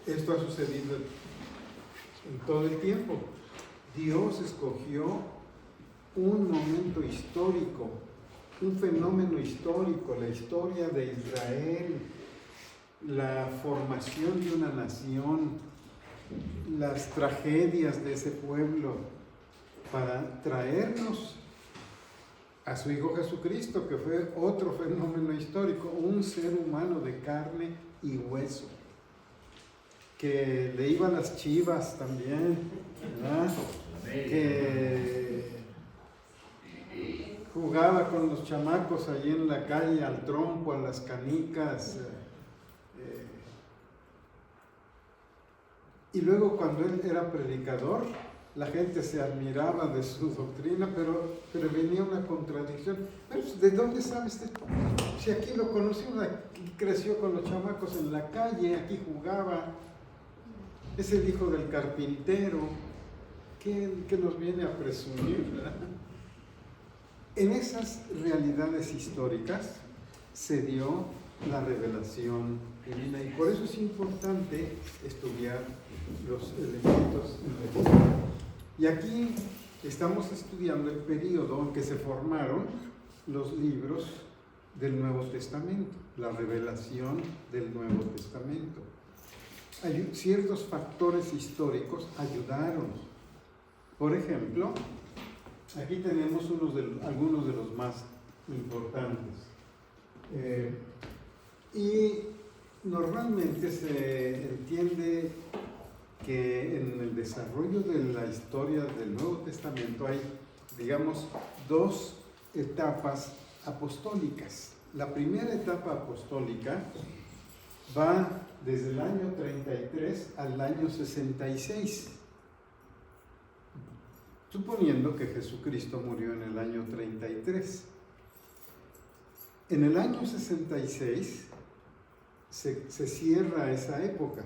Esto ha sucedido en todo el tiempo. Dios escogió un momento histórico, un fenómeno histórico, la historia de Israel, la formación de una nación, las tragedias de ese pueblo, para traernos a su Hijo Jesucristo, que fue otro fenómeno histórico, un ser humano de carne y hueso, que le iba a las chivas también, ¿verdad? Que jugaba con los chamacos allí en la calle, al trompo, a las canicas. Y luego cuando él era predicador, la gente se admiraba de su doctrina, pero venía una contradicción. Pero, ¿de dónde sabes esto? Si aquí lo conocí, creció con los chamacos en la calle, aquí jugaba, es el hijo del carpintero, que nos viene a presumir, ¿verdad? En esas realidades históricas se dio la revelación divina, y por eso es importante estudiar los elementos de Dios. Y aquí estamos estudiando el periodo en que se formaron los libros del Nuevo Testamento, la revelación del Nuevo Testamento. Hay ciertos factores históricos ayudaron. Por ejemplo, aquí tenemos algunos de los más importantes. Y normalmente se entiende que en el desarrollo de la historia del Nuevo Testamento hay, digamos, dos etapas apostólicas. La primera etapa apostólica va desde el año 33 al año 66, suponiendo que Jesucristo murió en el año 33. En el año 66 se cierra esa época,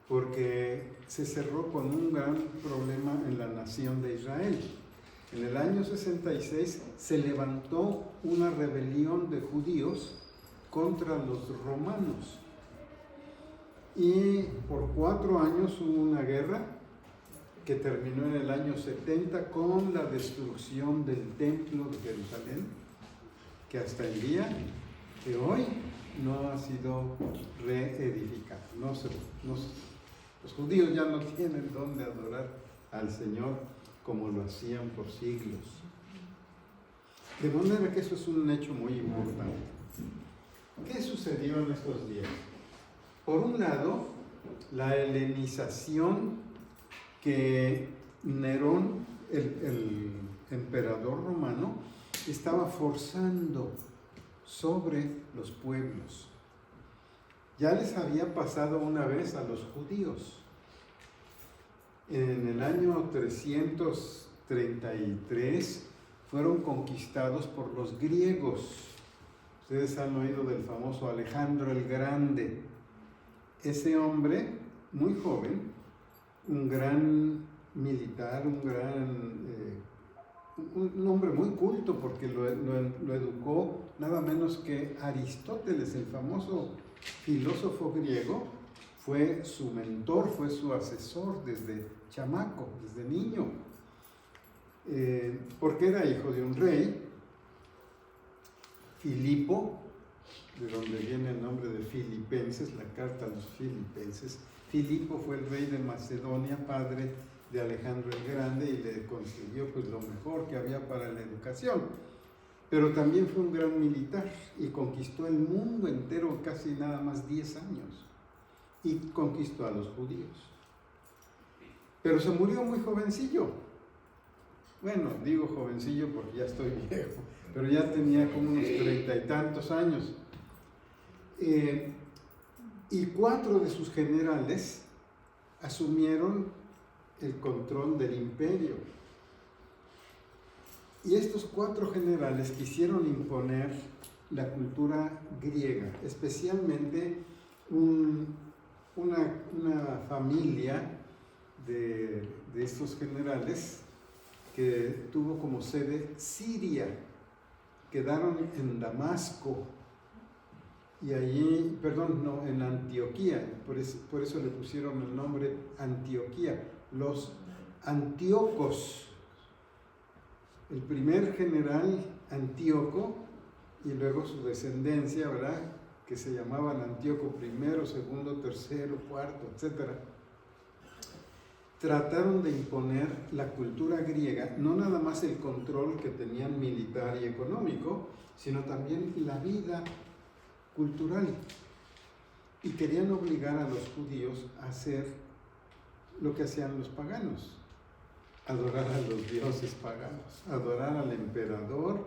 porque se cerró con un gran problema en la nación de Israel. En el año 66 se levantó una rebelión de judíos contra los romanos, y por 4 años hubo una guerra que terminó en el año 70 con la destrucción del templo de Jerusalén, que hasta el día de hoy no ha sido reedificado. Los judíos ya no tienen dónde adorar al Señor como lo hacían por siglos. De manera que eso es un hecho muy importante. ¿Qué sucedió en estos días? Por un lado, la helenización que Nerón, el emperador romano, estaba forzando sobre los pueblos. Ya les había pasado una vez a los judíos. En el año 333 fueron conquistados por los griegos. Ustedes han oído del famoso Alejandro el Grande. Ese hombre, muy joven, un gran militar, un hombre muy culto, porque lo educó nada menos que Aristóteles, el famoso filósofo griego. Fue su mentor, fue su asesor desde chamaco, desde niño, porque era hijo de un rey, Filipo, de donde viene el nombre de Filipenses, la carta a los Filipenses. Filipo fue el rey de Macedonia, padre de Alejandro el Grande, y le concedió pues lo mejor que había para la educación. Pero también fue un gran militar y conquistó el mundo entero en casi nada más 10 años, y conquistó a los judíos. Pero se murió muy jovencillo. Bueno, digo jovencillo porque ya estoy viejo, pero ya tenía como unos 30 y tantos años. Y 4 de sus generales asumieron el control del imperio. Y estos 4 generales quisieron imponer la cultura griega, especialmente una familia de estos generales que tuvo como sede Siria. Quedaron en Damasco, Y allí, perdón, no, en Antioquía, por eso le pusieron el nombre Antioquía, los Antíocos, el primer general Antíoco y luego su descendencia, ¿verdad?, que se llamaban Antíoco I, segundo, tercero, cuarto, etc. Trataron de imponer la cultura griega, no nada más el control que tenían militar y económico, sino también la vida cultural. Y querían obligar a los judíos a hacer lo que hacían los paganos, adorar a los dioses paganos, adorar al emperador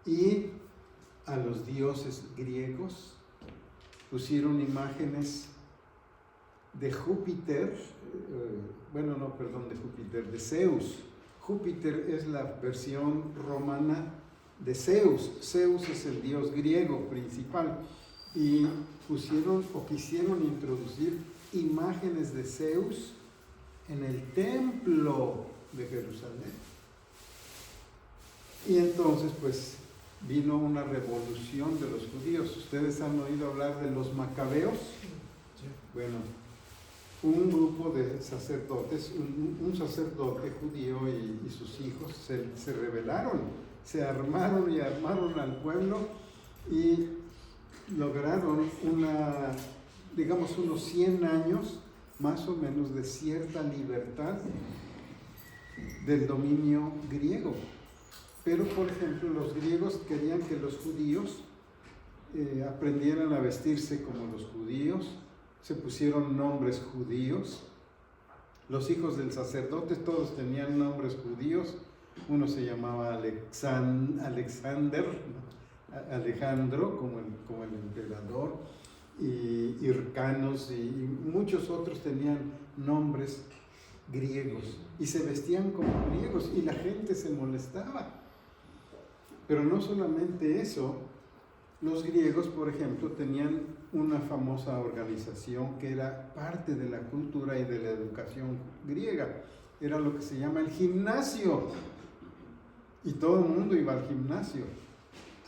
y a los dioses griegos. Pusieron imágenes de Júpiter, de Zeus. Júpiter es la versión romana de Zeus. Zeus es el dios griego principal. Y quisieron introducir imágenes de Zeus en el templo de Jerusalén. Y entonces, pues, vino una revolución de los judíos. ¿Ustedes han oído hablar de los macabeos? Sí. Bueno, un grupo de sacerdotes, un sacerdote judío y sus hijos se rebelaron, se armaron al pueblo y lograron unos 100 años más o menos de cierta libertad del dominio griego. Pero, por ejemplo, los griegos querían que los judíos aprendieran a vestirse como los judíos, se pusieron nombres judíos. Los hijos del sacerdote todos tenían nombres judíos. Uno se llamaba Alejandro, como el emperador, y Hircanos, y muchos otros tenían nombres griegos y se vestían como griegos y la gente se molestaba. Pero no solamente eso, los griegos, por ejemplo, tenían una famosa organización que era parte de la cultura y de la educación griega. Era lo que se llama el gimnasio. Y todo el mundo iba al gimnasio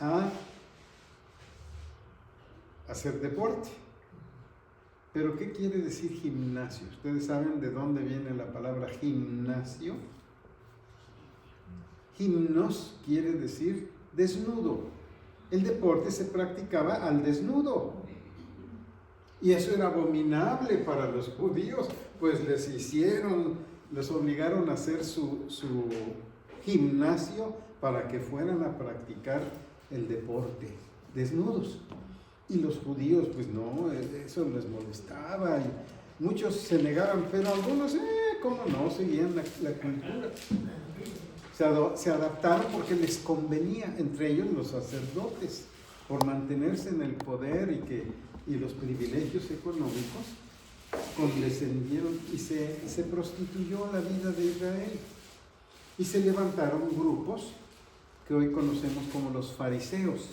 a hacer deporte. ¿Pero qué quiere decir gimnasio? ¿Ustedes saben de dónde viene la palabra gimnasio? Gimnos quiere decir desnudo. El deporte se practicaba al desnudo. Y eso era abominable para los judíos, pues les obligaron a hacer su gimnasio para que fueran a practicar el deporte desnudos. Y los judíos, pues no, eso les molestaba. Y muchos se negaban, pero algunos, ¿cómo no? Seguían la cultura. Se adaptaron porque les convenía, entre ellos los sacerdotes, por mantenerse en el poder y los privilegios económicos, condescendieron y se prostituyó la vida de Israel. Y se levantaron grupos que hoy conocemos como los fariseos,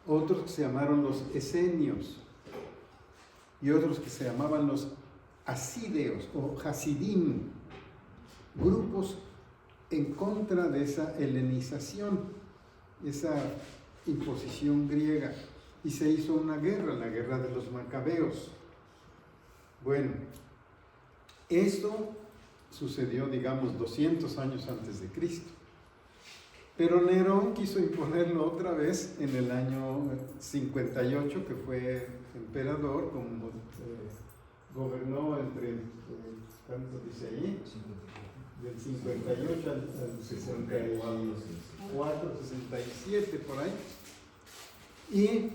otros que se llamaron los esenios y otros que se llamaban los asideos o hasidim, grupos en contra de esa helenización, esa imposición griega, y se hizo una guerra, la guerra de los macabeos. Bueno, esto sucedió, 200 años antes de Cristo. Pero Nerón quiso imponerlo otra vez en el año 58, que fue emperador, gobernó entre, ¿cuánto dice ahí? Del 58 al 64, 67, por ahí. Y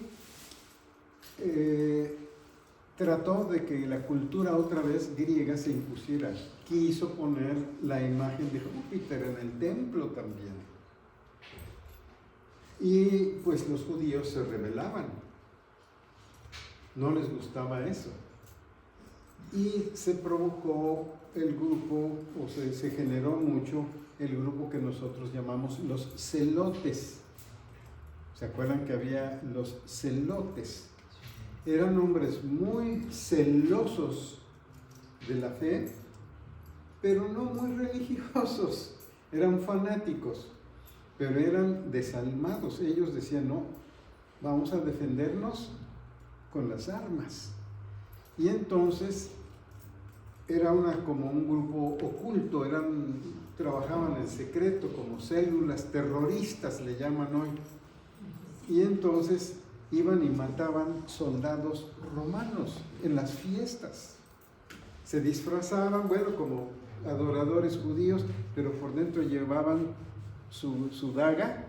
trató de que la cultura otra vez griega se impusiera. Quiso poner la imagen de Júpiter en el templo también. Y pues los judíos se rebelaban. No les gustaba eso. Y se provocó el grupo, se generó mucho el grupo que nosotros llamamos los celotes. ¿Se acuerdan que había los celotes? Eran hombres muy celosos de la fe, pero no muy religiosos, eran fanáticos. pero eran desalmados. Ellos decían, no, vamos a defendernos con las armas. Y entonces era como un grupo oculto, trabajaban en secreto, como células terroristas le llaman hoy. Y entonces iban y mataban soldados romanos en las fiestas. Se disfrazaban, bueno, como adoradores judíos, pero por dentro llevaban su daga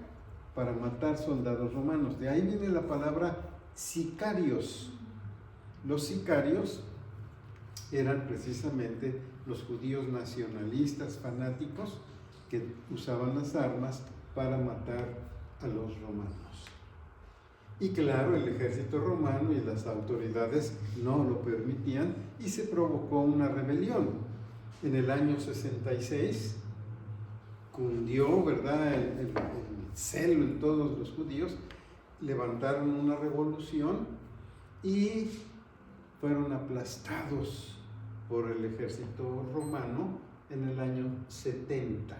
para matar soldados romanos. De ahí viene la palabra sicarios. Los sicarios eran precisamente los judíos nacionalistas fanáticos que usaban las armas para matar a los romanos. Y claro, el ejército romano y las autoridades no lo permitían y se provocó una rebelión. En el año 66 cundió, ¿verdad?, el celo en todos los judíos, levantaron una revolución y fueron aplastados por el ejército romano en el año 70.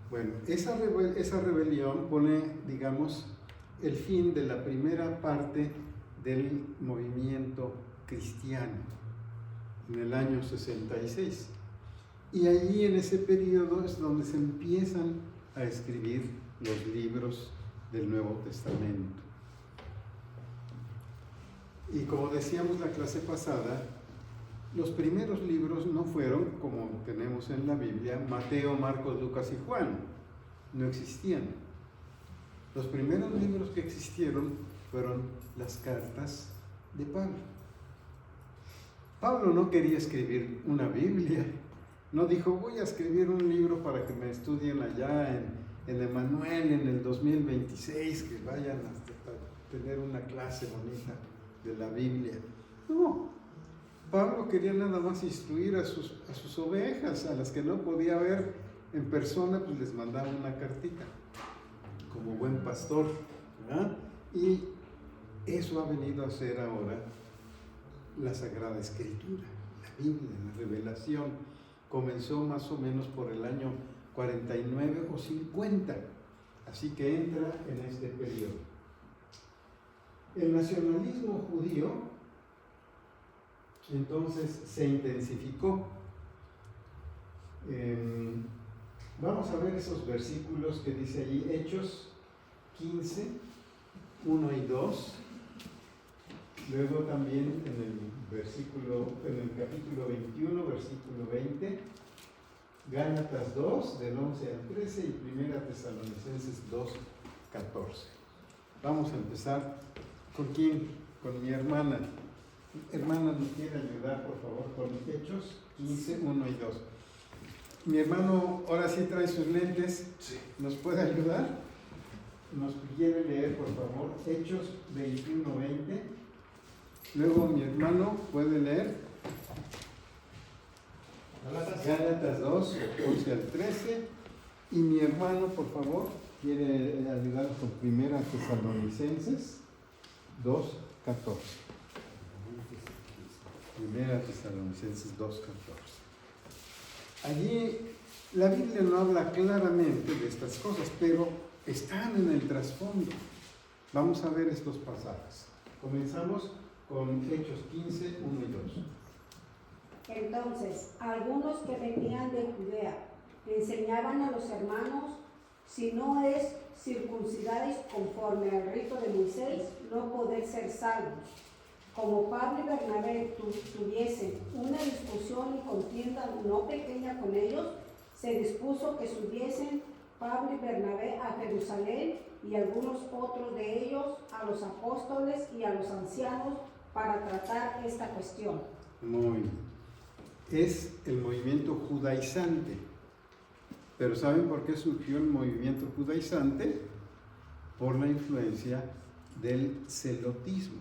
Bueno, esa rebelión pone, digamos, el fin de la primera parte del movimiento cristiano en el año 66. Y allí en ese periodo es donde se empiezan a escribir los libros del Nuevo Testamento. Y como decíamos la clase pasada, los primeros libros no fueron, como tenemos en la Biblia, Mateo, Marcos, Lucas y Juan. No existían. Los primeros libros que existieron fueron las cartas de Pablo. Pablo no quería escribir una Biblia. No dijo, voy a escribir un libro para que me estudien allá en Emanuel en el 2026, que vayan a tener una clase bonita de la Biblia. No, Pablo quería nada más instruir a sus ovejas, a las que no podía ver en persona, pues les mandaba una cartita, como buen pastor, ¿verdad? Y eso ha venido a ser ahora la Sagrada Escritura, la Biblia, la revelación. Comenzó más o menos por el año 49 o 50, así que entra en este periodo. El nacionalismo judío entonces se intensificó. Vamos a ver esos versículos que dice allí, Hechos 15, 1 y 2. Luego también en el capítulo 21, versículo 20, Gálatas 2, del 11 al 13 y 1 Tesalonicenses 2, 14. Vamos a empezar, ¿con quién? Con mi hermana. Hermana, ¿nos quiere ayudar, por favor, con Hechos 15, 1 y 2? Mi hermano ahora sí trae sus lentes. Sí. ¿Nos puede ayudar? Nos quiere leer, por favor, Hechos 21, 20. Luego mi hermano puede leer Gálatas 2, 11 al 13. Y mi hermano, por favor, quiere ayudar con 1 Tesalonicenses 2, 14. 1 Tesalonicenses 2, 14. Allí la Biblia no habla claramente de estas cosas, pero están en el trasfondo. Vamos a ver estos pasajes. Comenzamos con Hechos 15, 1 y 2. Entonces, algunos que venían de Judea enseñaban a los hermanos, si no es circuncidados conforme al rito de Moisés, no poder ser salvos. Como Pablo y Bernabé tuviesen una discusión y contienda no pequeña con ellos, se dispuso que subiesen Pablo y Bernabé a Jerusalén y algunos otros de ellos a los apóstoles y a los ancianos para tratar esta cuestión. Muy bien. Es el movimiento judaizante. Pero ¿saben por qué surgió el movimiento judaizante? Por la influencia del celotismo.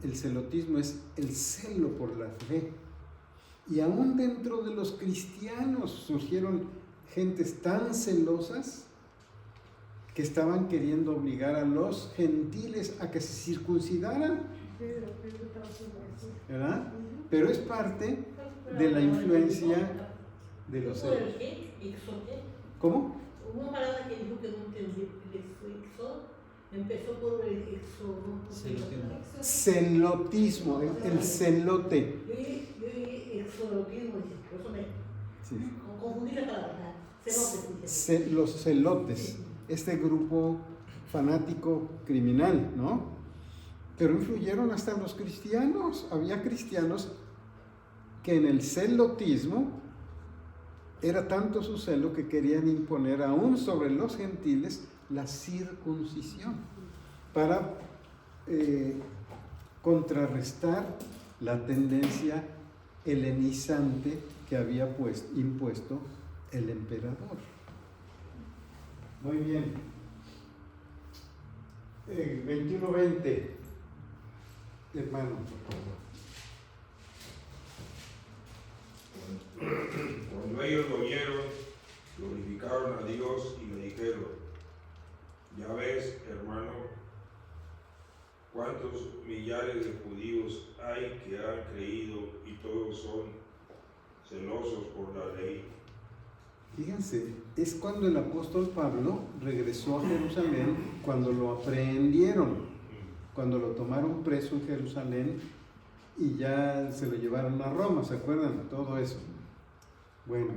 El celotismo es el celo por la fe. Y aún dentro de los cristianos surgieron gentes tan celosas que estaban queriendo obligar a los gentiles a que se circuncidaran, ¿verdad? Pero es parte de la influencia de los celos. ¿Cómo? una palabra que dijo que no entendí, el éxodo, empezó por el éxodo. Celotismo, el celote. Yo oí exodotismo, por eso me Sí. confundí la palabra. Celotes. Los celotes, este grupo fanático criminal, ¿no? Pero influyeron hasta los cristianos. Había cristianos que en el celotismo era tanto su celo que querían imponer aún sobre los gentiles la circuncisión para contrarrestar la tendencia helenizante que había impuesto el emperador. Muy bien. 21:20, hermano, por favor. Cuando ellos lo oyeron, glorificaron a Dios y le dijeron: ya ves, hermano, cuántos millares de judíos hay que han creído y todos son celosos por la ley. Fíjense, es cuando el apóstol Pablo regresó a Jerusalén, cuando lo aprehendieron, cuando lo tomaron preso en Jerusalén y ya se lo llevaron a Roma, ¿se acuerdan? Todo eso. Bueno,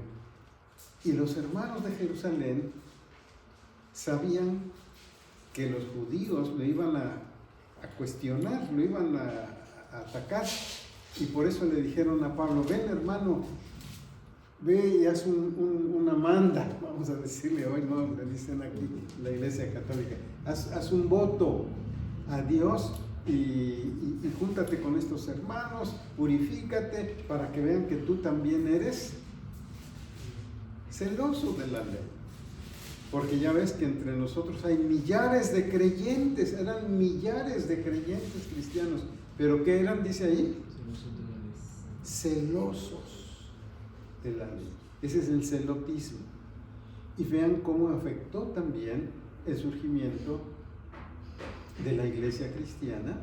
y los hermanos de Jerusalén sabían que los judíos lo iban a cuestionar, lo iban a atacar, y por eso le dijeron a Pablo: ven, hermano, ve y haz una manda, vamos a decirle hoy, no le dicen aquí la Iglesia Católica, haz un voto a Dios y júntate con estos hermanos, purifícate para que vean que tú también eres celoso de la ley. Porque ya ves que entre nosotros hay millares de creyentes, eran millares de creyentes cristianos, pero ¿qué eran? Dice ahí, celosos de la ley. Ese es el celotismo. Y vean cómo afectó también el surgimiento de la iglesia cristiana,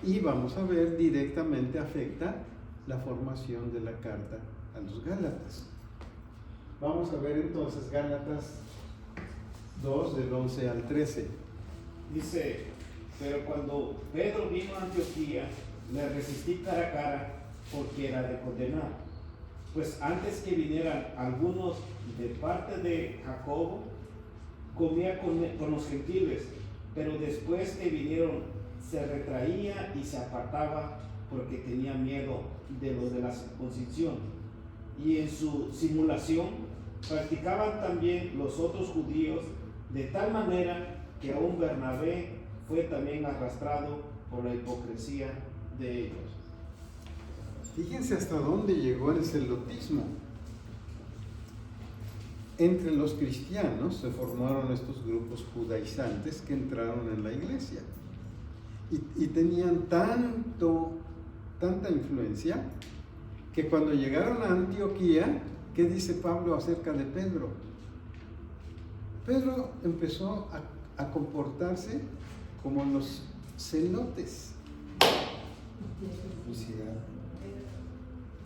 y vamos a ver directamente afecta la formación de la carta a los Gálatas. Vamos a ver entonces Gálatas 2 del 11 al 13. Dice: pero cuando Pedro vino a Antioquía, le resistí cara a cara porque era de condenar. Pues antes que vinieran algunos de parte de Jacobo, comía con los gentiles, pero después que vinieron se retraía y se apartaba porque tenía miedo de los de la circuncisión. Y en su simulación practicaban también los otros judíos, de tal manera que aún Bernabé fue también arrastrado por la hipocresía de ellos. Fíjense hasta dónde llegó el celotismo. Entre los cristianos se formaron estos grupos judaizantes que entraron en la iglesia y tenían tanta influencia que cuando llegaron a Antioquía, ¿qué dice Pablo acerca de Pedro? Pedro empezó a comportarse como los celotes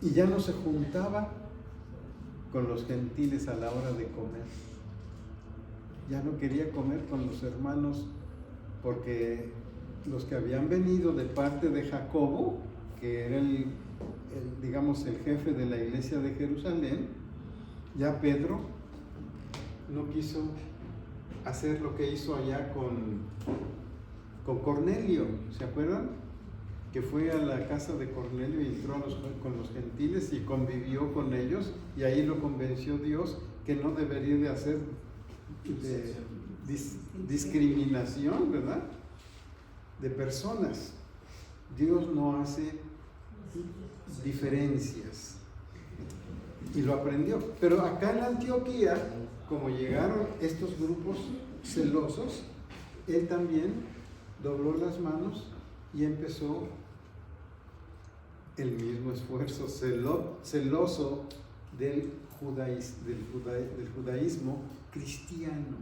y ya no se juntaba con los gentiles a la hora de comer. Ya no quería comer con los hermanos, porque los que habían venido de parte de Jacobo, que era digamos el jefe de la iglesia de Jerusalén, ya Pedro no quiso hacer lo que hizo allá con Cornelio, ¿se acuerdan? Que fue a la casa de Cornelio y entró con los gentiles y convivió con ellos, y ahí lo convenció Dios que no debería de hacer discriminación, ¿verdad?, de personas. Dios no hace diferencias, y lo aprendió. Pero acá en Antioquía, como llegaron estos grupos celosos, él también dobló las manos y empezó el mismo esfuerzo celoso del judaísmo cristiano,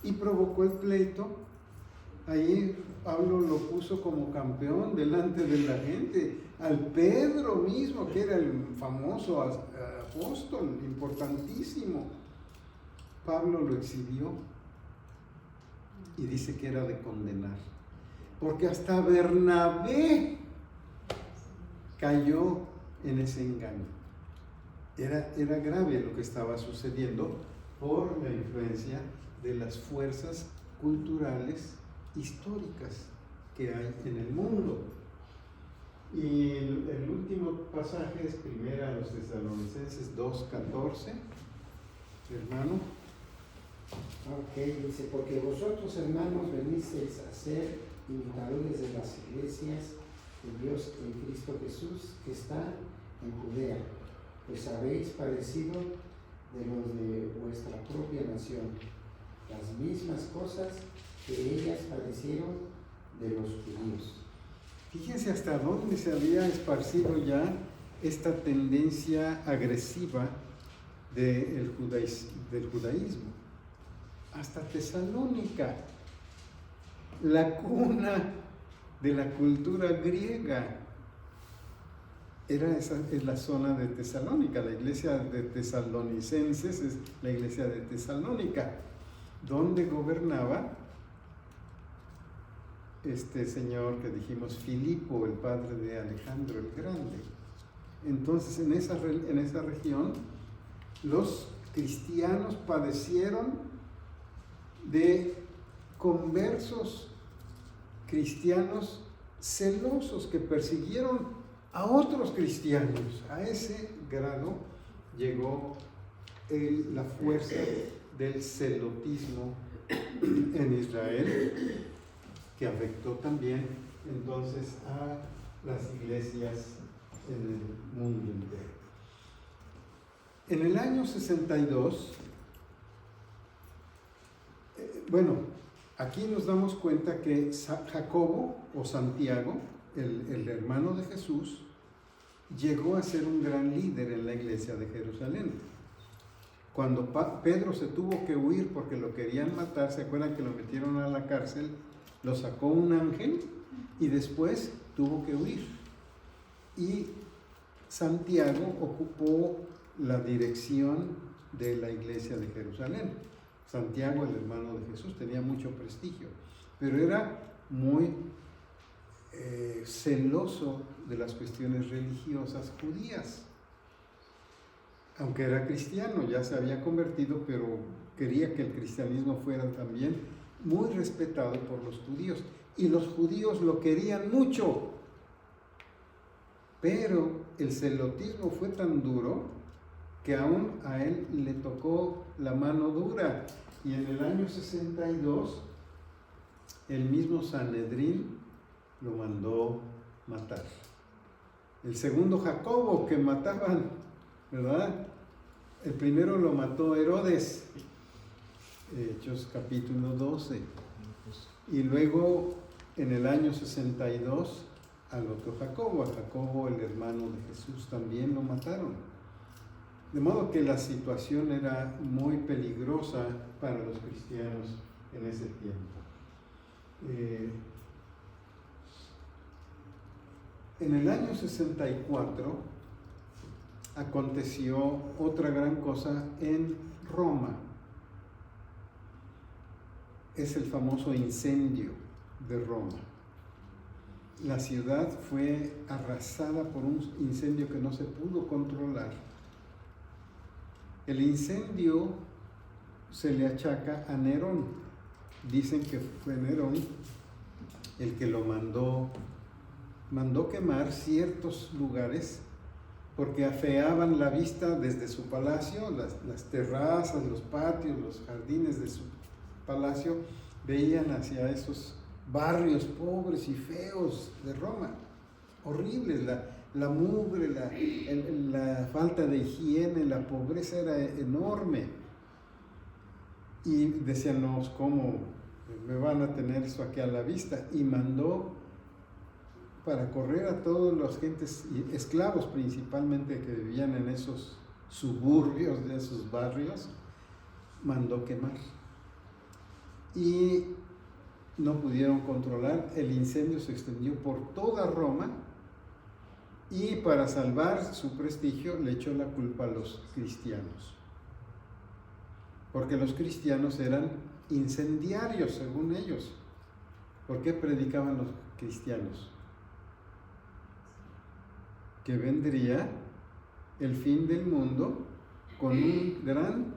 y provocó el pleito. Ahí Pablo lo puso como campeón delante de la gente, al Pedro mismo, que era el famoso apóstol, importantísimo. Pablo lo exhibió y dice que era de condenar, porque hasta Bernabé cayó en ese engaño. Era grave lo que estaba sucediendo por la influencia de las fuerzas culturales históricas que hay en el mundo. Y el último pasaje es primera a los Tesalonicenses 2:14, hermano. Ok, dice, porque vosotros, hermanos, venisteis a ser imitadores de las iglesias de Dios en Cristo Jesús, que está en Judea, pues habéis padecido de los de vuestra propia nación, las mismas cosas que ellas padecieron de los judíos. Fíjense hasta dónde se había esparcido ya esta tendencia agresiva del judaísmo. Hasta Tesalónica, la cuna de la cultura griega. Es la zona de Tesalónica, la iglesia de Tesalonicenses es la iglesia de Tesalónica, donde gobernaba este señor que dijimos, Filipo, el padre de Alejandro el Grande. Entonces, en esa región, los cristianos padecieron de conversos cristianos celosos que persiguieron a otros cristianos. A ese grado llegó la fuerza del celotismo en Israel, que afectó también entonces a las iglesias en el mundo entero. En el año 62, aquí nos damos cuenta que Jacobo o Santiago, el hermano de Jesús, llegó a ser un gran líder en la iglesia de Jerusalén. Cuando Pedro se tuvo que huir porque lo querían matar, ¿se acuerdan que lo metieron a la cárcel? Lo sacó un ángel y después tuvo que huir. Y Santiago ocupó la dirección de la iglesia de Jerusalén. Santiago, el hermano de Jesús, tenía mucho prestigio, pero era muy celoso de las cuestiones religiosas judías. Aunque era cristiano, ya se había convertido, pero quería que el cristianismo fuera también muy respetado por los judíos. Y los judíos lo querían mucho. Pero el celotismo fue tan duro que aún a él le tocó la mano dura. Y en el año 62, el mismo Sanedrín lo mandó matar. El segundo Jacobo que mataban, ¿verdad? El primero lo mató Herodes, Hechos capítulo 12. Y luego en el año 62 al otro Jacobo, a Jacobo el hermano de Jesús, también lo mataron. De modo que la situación era muy peligrosa para los cristianos en ese tiempo. En el año 64 aconteció otra gran cosa en Roma. Es el famoso incendio de Roma. La ciudad fue arrasada por un incendio que no se pudo controlar. El incendio se le achaca a Nerón. Dicen que fue Nerón el que lo mandó quemar ciertos lugares porque afeaban la vista desde su palacio, las terrazas, los patios, los jardines de su palacio, veían hacia esos barrios pobres y feos de Roma, horribles, la mugre, la falta de higiene, la pobreza era enorme. Y decían, no, ¿cómo me van a tener eso aquí a la vista? Y mandó para correr a todos los gentes, esclavos principalmente que vivían en esos suburbios de esos barrios, mandó quemar. Y no pudieron controlar, el incendio se extendió por toda Roma y para salvar su prestigio le echó la culpa a los cristianos. porque los cristianos eran incendiarios, según ellos. ¿Por qué predicaban los cristianos? Que vendría el fin del mundo con un gran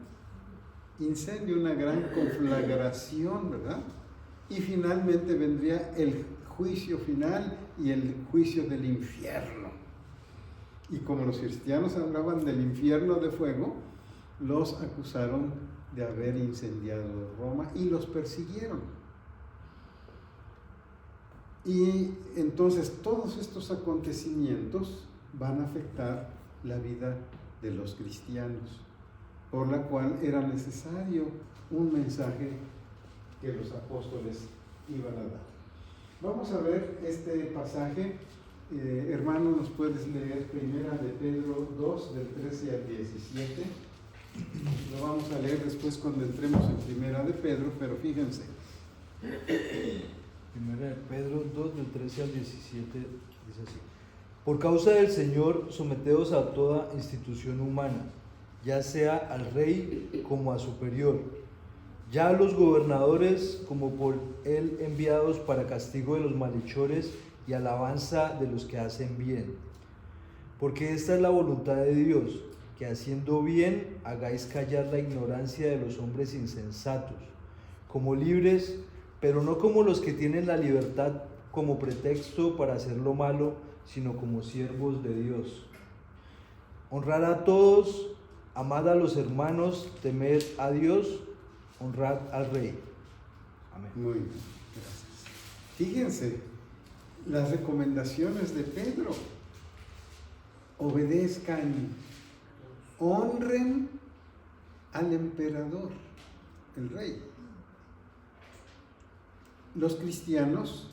incendio, una gran conflagración, ¿verdad? Y finalmente vendría el juicio final y el juicio del infierno. Y como los cristianos hablaban del infierno de fuego, los acusaron de haber incendiado Roma y los persiguieron. Y entonces todos estos acontecimientos van a afectar la vida de los cristianos, por la cual era necesario un mensaje que los apóstoles iban a dar. Vamos a ver este pasaje. Hermano, ¿nos puedes leer Primera de Pedro 2, del 13 al 17? Lo vamos a leer después cuando entremos en Primera de Pedro, pero fíjense. Primera de Pedro 2, del 13 al 17, dice así: Por causa del Señor, someteos a toda institución humana, ya sea al rey como a superior, ya a los gobernadores como por él enviados para castigo de los malhechores y alabanza de los que hacen bien. Porque esta es la voluntad de Dios, que haciendo bien hagáis callar la ignorancia de los hombres insensatos, como libres, pero no como los que tienen la libertad como pretexto para hacer lo malo, sino como siervos de Dios. Honrad a todos, amad a los hermanos, temed a Dios, honrad al Rey. Amén. Muy bien, gracias. Fíjense las recomendaciones de Pedro. Obedezcan, honren al emperador, el rey. Los cristianos,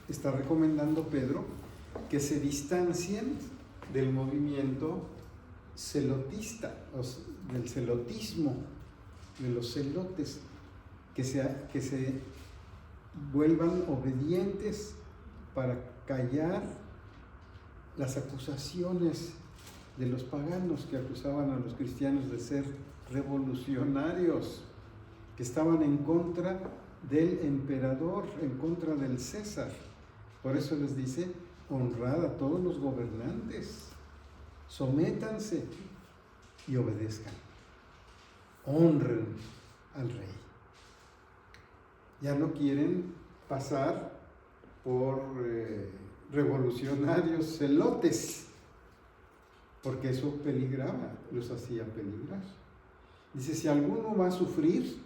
está recomendando Pedro, que se distancien del movimiento celotista, del celotismo, de los celotes, que se vuelvan obedientes para callar las acusaciones de los paganos que acusaban a los cristianos de ser revolucionarios, que estaban en contra del emperador, en contra del César. Por eso les dice: honrad a todos los gobernantes, sométanse y obedezcan, honren al rey. Ya no quieren pasar por revolucionarios celotes, porque eso peligraba, los hacía peligrar. Dice: si alguno va a sufrir,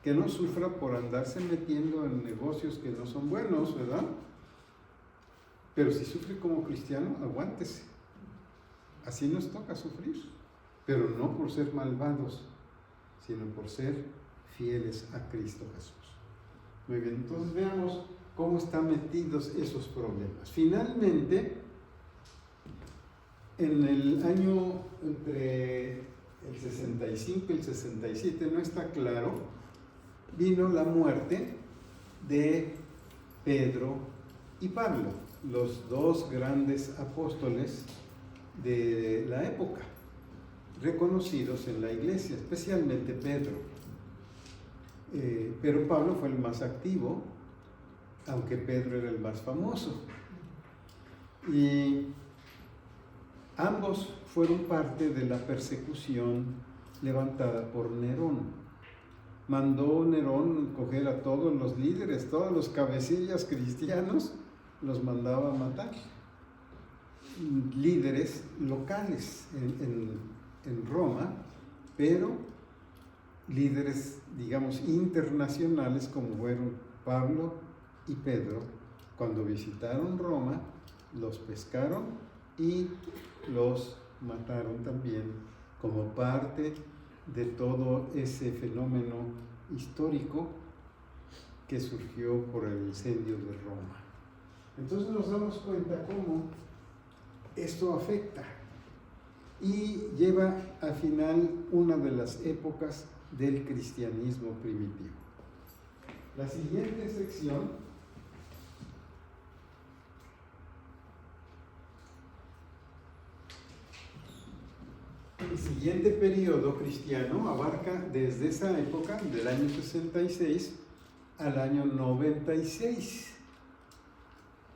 que no sufra por andarse metiendo en negocios que no son buenos, ¿verdad? Pero si sufre como cristiano, aguántese. Así nos toca sufrir, pero no por ser malvados, sino por ser fieles a Cristo Jesús. Muy bien, entonces veamos cómo están metidos esos problemas. Finalmente, en el año entre el 65 y el 67, no está claro, vino la muerte de Pedro y Pablo, los dos grandes apóstoles de la época, reconocidos en la iglesia, especialmente Pedro. Pero Pablo fue el más activo, aunque Pedro era el más famoso. Y ambos fueron parte de la persecución levantada por Nerón. Mandó Nerón coger a todos los líderes, todos los cabecillas cristianos, los mandaba a matar. Líderes locales en Roma, pero líderes, digamos, internacionales, como fueron Pablo y Pedro. Cuando visitaron Roma, los pescaron y los mataron también, como parte de todo ese fenómeno histórico que surgió por el incendio de Roma. Entonces nos damos cuenta cómo esto afecta y lleva al final una de las épocas del cristianismo primitivo. La siguiente sección El siguiente periodo cristiano abarca desde esa época, del año 66 al año 96.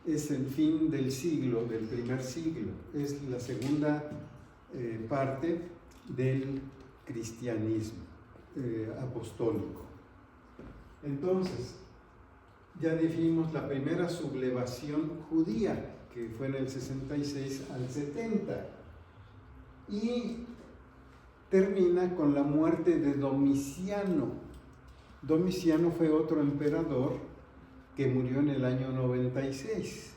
Es el fin del siglo, del primer siglo. Es la segunda parte del cristianismo apostólico. Entonces, ya definimos la primera sublevación judía, que fue en el 66 al 70. Y termina con la muerte de Domiciano. Domiciano fue otro emperador que murió en el año 96.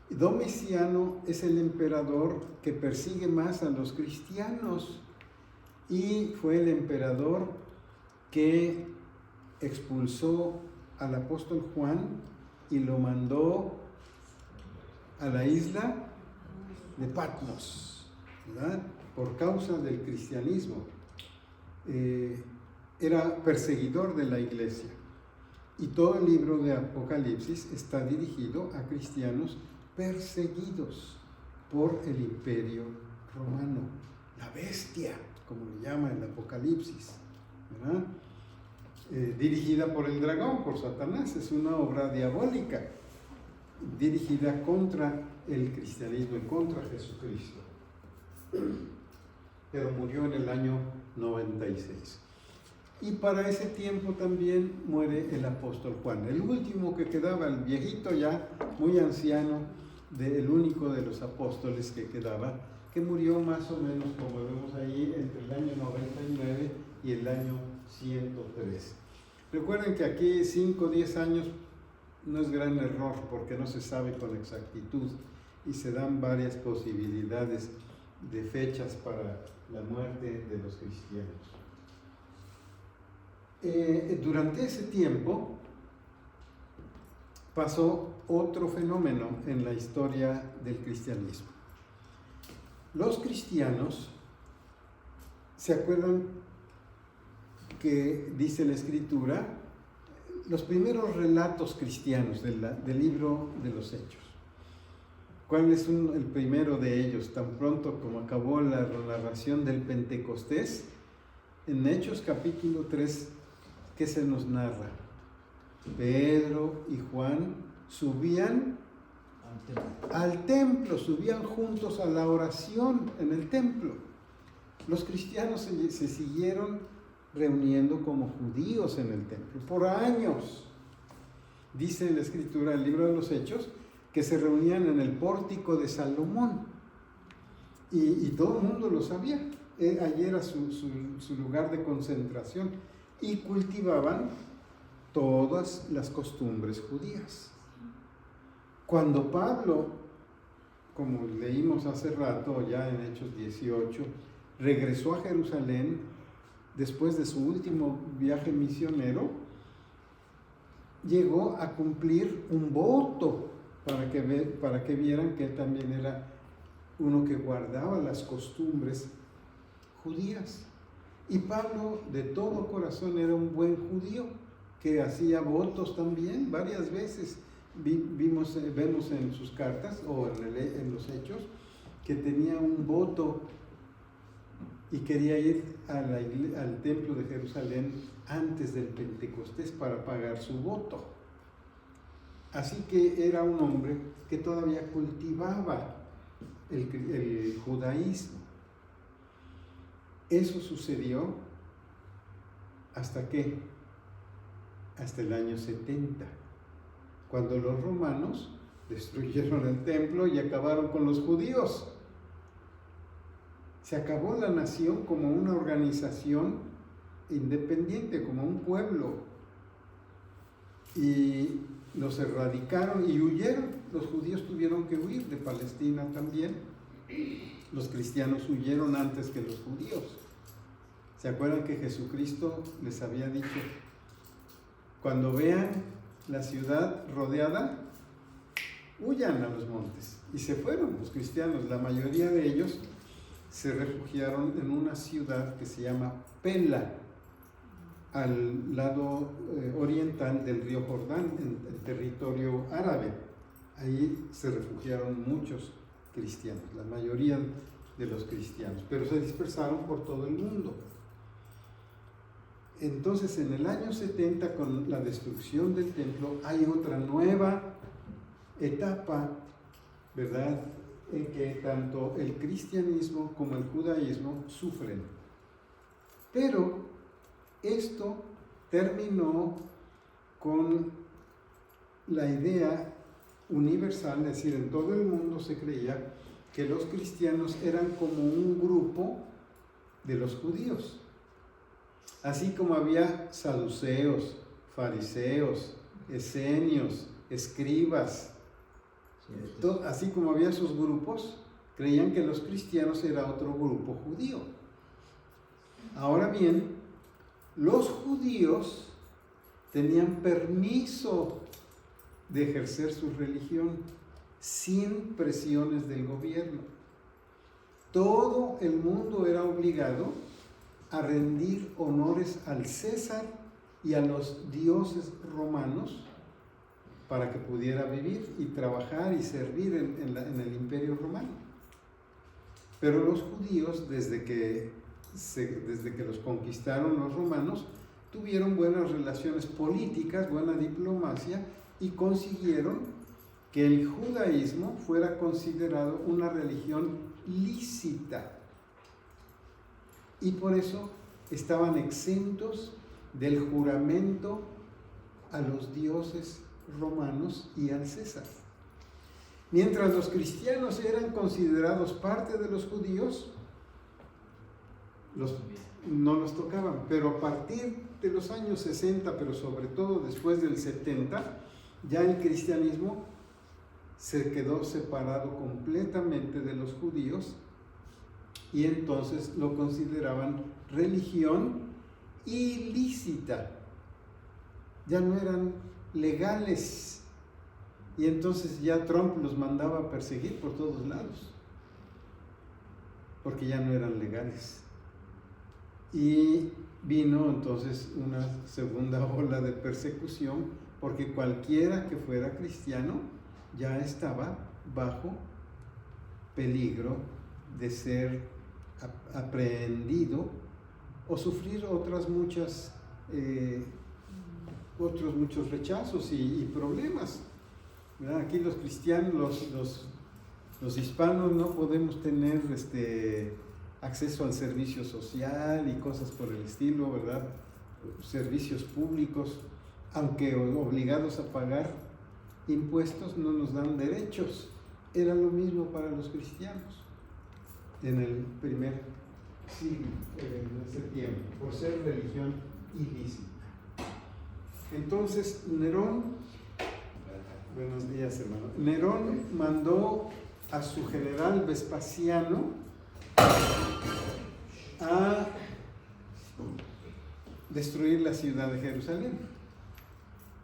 Domiciano es el emperador que persigue más a los cristianos y fue el emperador que expulsó al apóstol Juan y lo mandó a la isla de Patmos, ¿verdad? Por causa del cristianismo. Era perseguidor de la iglesia. Y todo el libro de Apocalipsis está dirigido a cristianos perseguidos por el imperio romano, la bestia, como le llama el Apocalipsis, ¿verdad? Dirigida por el dragón, por Satanás. Es una obra diabólica dirigida contra el cristianismo y contra Jesucristo. Pero murió en el año 96. Y para ese tiempo también muere el apóstol Juan, el último que quedaba, el viejito ya, muy anciano, el único de los apóstoles que quedaba, que murió más o menos, como vemos ahí, entre el año 99 y el año 103. Recuerden que aquí 5 o 10 años no es gran error, porque no se sabe con exactitud y se dan varias posibilidades de fechas para la muerte de los cristianos. Durante ese tiempo pasó otro fenómeno en la historia del cristianismo. Los cristianos, ¿se acuerdan que dice la Escritura? Los primeros relatos cristianos del libro de los Hechos. ¿Cuál es el primero de ellos? Tan pronto como acabó la narración del Pentecostés, en Hechos capítulo 3, ¿qué se nos narra? Pedro y Juan subían al templo, subían juntos a la oración en el templo. Los cristianos se siguieron reuniendo como judíos en el templo por años. Dice la Escritura, el libro de los Hechos, que se reunían en el pórtico de Salomón y todo el mundo lo sabía. Allí era su lugar de concentración y cultivaban todas las costumbres judías. Cuando Pablo, como leímos hace rato ya en Hechos 18, regresó a Jerusalén después de su último viaje misionero, llegó a cumplir un voto para que vieran que él también era uno que guardaba las costumbres judías. Y Pablo de todo corazón era un buen judío que hacía votos también varias veces. Vemos en sus cartas o en los Hechos que tenía un voto y quería ir al templo de Jerusalén antes del Pentecostés para pagar su voto. Así que era un hombre que todavía cultivaba el judaísmo. Eso sucedió ¿hasta qué? Hasta el año 70, cuando los romanos destruyeron el templo y acabaron con los judíos. Se acabó la nación como una organización independiente, como un pueblo, y los erradicaron y huyeron. Los judíos tuvieron que huir de Palestina también. Los cristianos huyeron antes que los judíos. ¿Se acuerdan que Jesucristo les había dicho, cuando vean la ciudad rodeada, huyan a los montes? Y se fueron los cristianos. La mayoría de ellos se refugiaron en una ciudad que se llama Pela, al lado oriental del río Jordán, en el territorio árabe. Ahí se refugiaron muchos cristianos. La mayoría de los cristianos, pero se dispersaron por todo el mundo. Entonces, en el año 70, con la destrucción del templo, hay otra nueva etapa, ¿verdad?, en que tanto el cristianismo como el judaísmo sufren. Pero esto terminó con la idea universal, es decir, en todo el mundo se creía que los cristianos eran como un grupo de los judíos. Así como había saduceos, fariseos, esenios, escribas, así como había esos grupos, creían que los cristianos era otro grupo judío. Ahora bien, los judíos tenían permiso de ejercer su religión sin presiones del gobierno. Todo el mundo era obligado a rendir honores al César y a los dioses romanos para que pudiera vivir y trabajar y servir en el imperio romano. Pero los judíos, desde que los conquistaron los romanos, tuvieron buenas relaciones políticas, buena diplomacia, y consiguieron que el judaísmo fuera considerado una religión lícita. Y por eso estaban exentos del juramento a los dioses romanos y al César. Mientras los cristianos eran considerados parte de los judíos, no los tocaban. Pero a partir de los años 60, pero sobre todo después del 70, ya el cristianismo se quedó separado completamente de los judíos y entonces lo consideraban religión ilícita. Ya no eran legales y entonces ya Trump los mandaba a perseguir por todos lados porque ya no eran legales. Y vino entonces una segunda ola de persecución porque cualquiera que fuera cristiano ya estaba bajo peligro de ser aprehendido o sufrir otros muchos rechazos y problemas, ¿verdad? Aquí los cristianos, los hispanos no podemos tener acceso al servicio social y cosas por el estilo, ¿verdad? Servicios públicos, aunque obligados a pagar impuestos, no nos dan derechos. Era lo mismo para los cristianos en el primer siglo, en ese tiempo, por ser religión ilícita. Entonces Nerón, buenos días hermano, Nerón mandó a su general Vespasiano a destruir la ciudad de Jerusalén.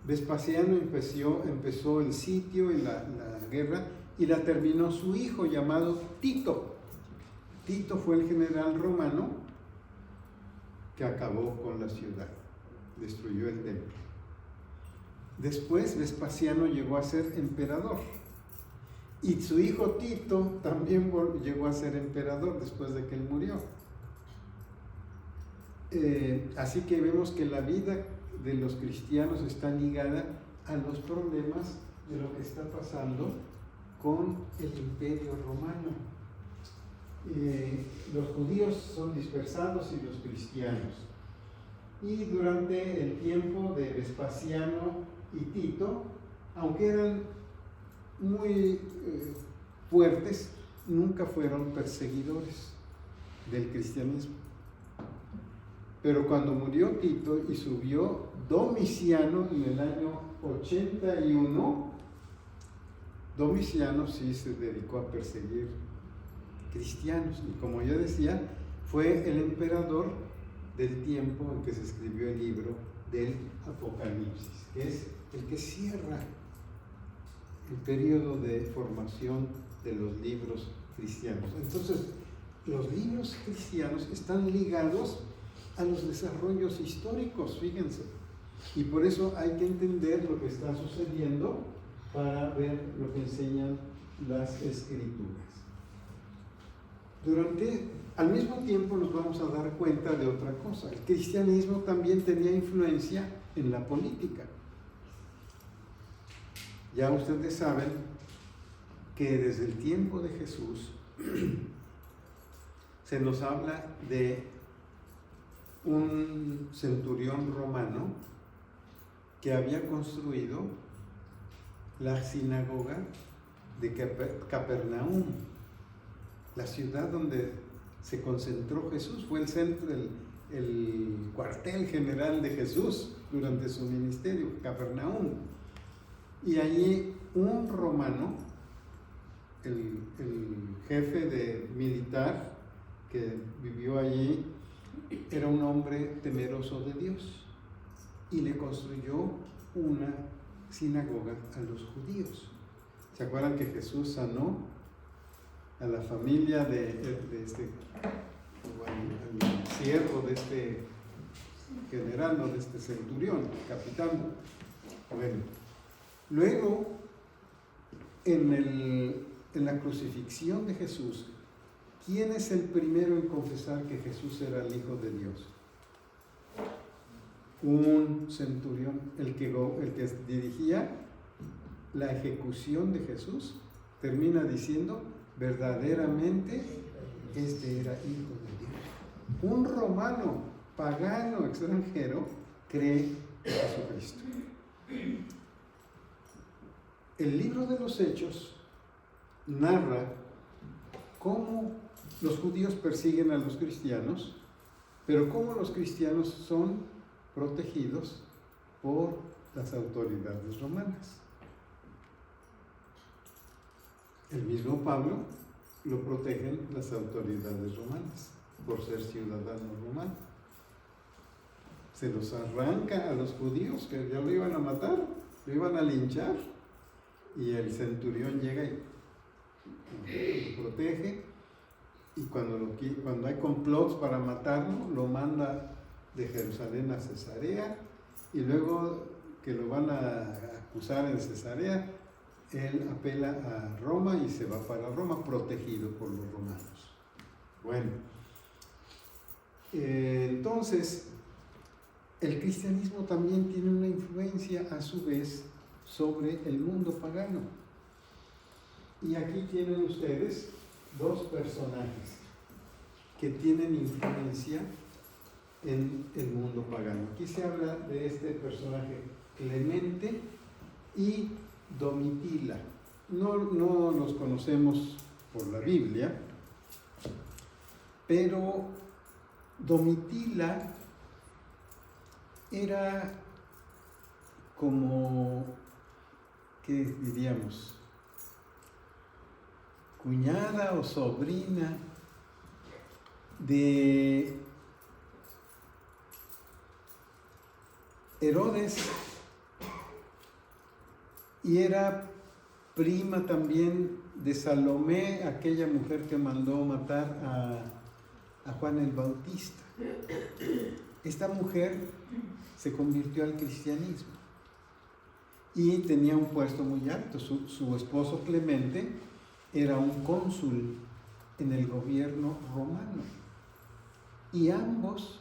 Vespasiano empezó el sitio y la guerra y la terminó su hijo llamado Tito. Tito fue el general romano que acabó con la ciudad, destruyó el templo. Después Vespasiano llegó a ser emperador y su hijo Tito también llegó a ser emperador después de que él murió. Así que vemos que la vida de los cristianos está ligada a los problemas de lo que está pasando con el imperio romano. Los judíos son dispersados y los cristianos. Y durante el tiempo de Vespasiano y Tito, aunque eran muy fuertes, nunca fueron perseguidores del cristianismo. Pero cuando murió Tito y subió Domiciano en el año 81, Domiciano sí se dedicó a perseguir cristianos. Y como yo decía, fue el emperador del tiempo en que se escribió el libro del Apocalipsis, que es el que cierra el periodo de formación de los libros cristianos. Entonces, los libros cristianos están ligados a los desarrollos históricos, fíjense, y por eso hay que entender lo que está sucediendo para ver lo que enseñan las escrituras. Al mismo tiempo nos vamos a dar cuenta de otra cosa. El cristianismo también tenía influencia en la política. Ya ustedes saben que desde el tiempo de Jesús se nos habla de un centurión romano que había construido la sinagoga de Capernaum, la ciudad donde se concentró Jesús, fue el centro, el cuartel general de Jesús durante su ministerio, Capernaum. Y allí un romano, el jefe militar que vivió allí, era un hombre temeroso de Dios y le construyó una sinagoga a los judíos. ¿Se acuerdan que Jesús sanó a la familia de este, al siervo de este general, no, de este centurión, capitán? Bueno, luego, en la crucifixión de Jesús, ¿quién es el primero en confesar que Jesús era el Hijo de Dios? Un centurión, el que dirigía la ejecución de Jesús, termina diciendo: verdaderamente este era Hijo de Dios. Un romano, pagano, extranjero, cree en Jesucristo. El libro de los Hechos narra cómo los judíos persiguen a los cristianos, pero cómo los cristianos son protegidos por las autoridades romanas. El mismo Pablo lo protegen las autoridades romanas por ser ciudadano romano. Se los arranca a los judíos que ya lo iban a matar, lo iban a linchar, y el centurión llega y lo protege, y cuando hay complots para matarlo, lo manda de Jerusalén a Cesarea, y luego que lo van a acusar en Cesarea, él apela a Roma y se va para Roma, protegido por los romanos. Bueno, entonces el cristianismo también tiene una influencia a su vez sobre el mundo pagano. Y aquí tienen ustedes dos personajes que tienen influencia en el mundo pagano. Aquí se habla de este personaje Clemente y Domitila. No los conocemos por la Biblia, pero Domitila era como, ¿qué diríamos?, cuñada o sobrina de Herodes, y era prima también de Salomé, aquella mujer que mandó matar a Juan el Bautista. Esta mujer se convirtió al cristianismo y tenía un puesto muy alto. Su esposo Clemente era un cónsul en el gobierno romano, y ambos